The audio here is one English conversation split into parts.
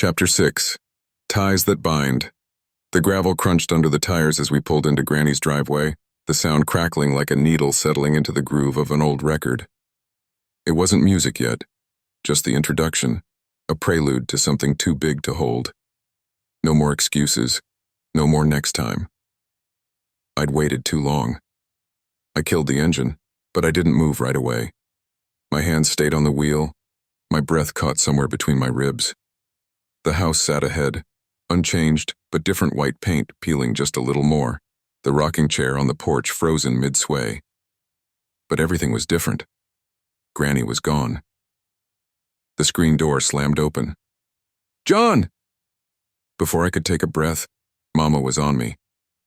Chapter 6. Ties That Bind. The gravel crunched under the tires as we pulled into Granny's driveway, the sound crackling like a needle settling into the groove of an old record. It wasn't music yet, just the introduction, a prelude to something too big to hold. No more excuses, no more next time. I'd waited too long. I killed the engine, but I didn't move right away. My hands stayed on the wheel, my breath caught somewhere between my ribs. The house sat ahead, unchanged but different white paint peeling just a little more, the rocking chair on the porch frozen mid-sway. But everything was different. Granny was gone. The screen door slammed open. "John!" Before I could take a breath, Mama was on me,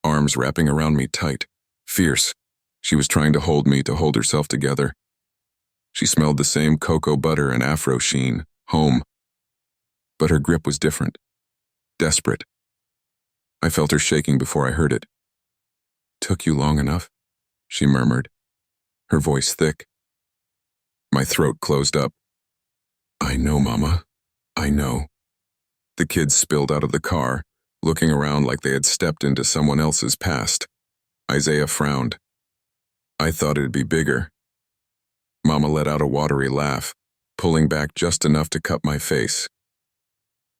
arms wrapping around me tight, fierce. She was trying to hold herself together. She smelled the same cocoa butter and afro sheen, home. But her grip was different, desperate. I felt her shaking before I heard it. "Took you long enough," she murmured, her voice thick. My throat closed up. "I know, Mama. I know." The kids spilled out of the car, looking around like they had stepped into someone else's past. Isaiah frowned. I thought it'd be bigger. Mama let out a watery laugh, pulling back just enough to cut my face.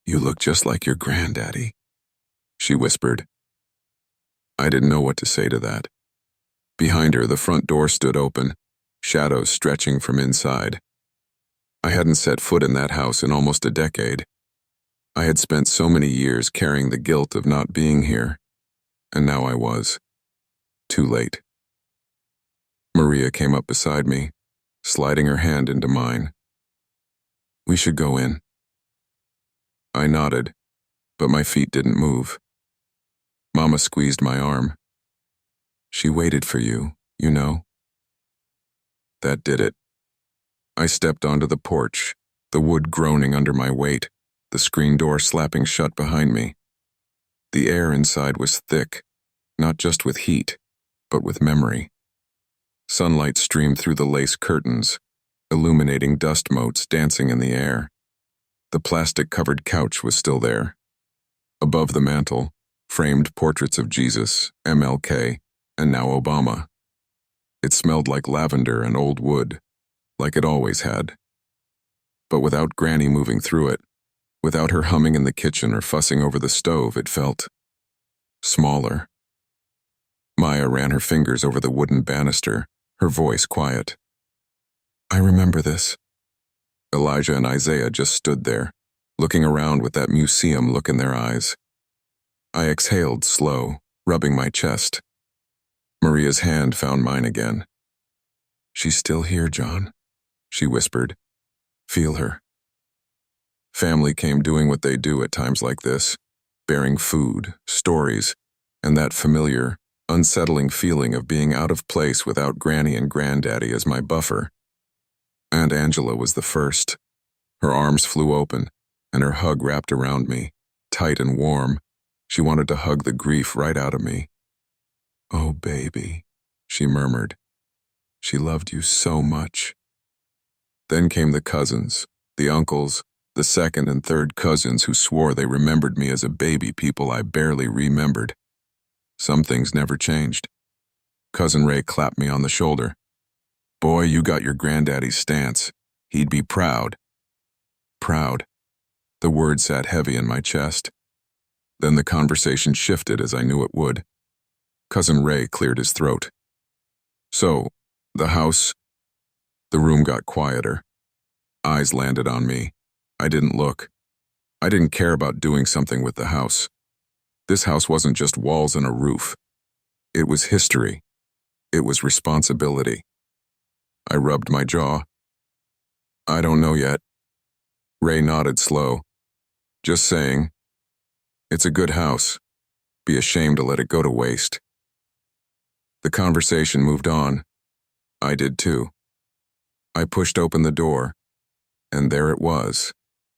"You look just like your granddaddy," she whispered. I didn't know what to say to that. Behind her, the front door stood open, shadows stretching from inside. I hadn't set foot in that house in almost a decade. I had spent so many years carrying the guilt of not being here, and now I was. Too late. Maria came up beside me, sliding her hand into mine. "We should go in." I nodded, but my feet didn't move. Mama squeezed my arm. "She waited for you, you know." That did it. I stepped onto the porch, the wood groaning under my weight, the screen door slapping shut behind me. The air inside was thick, not just with heat, but with memory. Sunlight streamed through the lace curtains, illuminating dust motes dancing in the air. The plastic-covered couch was still there. Above the mantel, framed portraits of Jesus, MLK, and now Obama. It smelled like lavender and old wood, like it always had. But without Granny moving through it, without her humming in the kitchen or fussing over the stove, it felt smaller. Maya ran her fingers over the wooden banister, her voice quiet. "I remember this." Elijah and Isaiah just stood there, looking around with that museum look in their eyes. I exhaled slow, rubbing my chest. Maria's hand found mine again. "She's still here, John," she whispered. "Feel her." Family came doing what they do at times like this, bearing food, stories, and that familiar, unsettling feeling of being out of place without Granny and Granddaddy as my buffer. Aunt Angela was the first. Her arms flew open, and her hug wrapped around me, tight and warm. She wanted to hug the grief right out of me. "Oh, baby," she murmured. "She loved you so much." Then came the cousins, the uncles, the second and third cousins who swore they remembered me as a baby, people I barely remembered. Some things never changed. Cousin Ray clapped me on the shoulder. "Boy, you got your granddaddy's stance. He'd be proud." Proud. The word sat heavy in my chest. Then the conversation shifted as I knew it would. Cousin Ray cleared his throat. "So, the house..." The room got quieter. Eyes landed on me. I didn't look. I didn't care about doing something with the house. This house wasn't just walls and a roof. It was history. It was responsibility. I rubbed my jaw. "I don't know yet." Ray nodded slow. "Just saying. It's a good house. Be ashamed to let it go to waste." The conversation moved on. I did too. I pushed open the door, and there it was,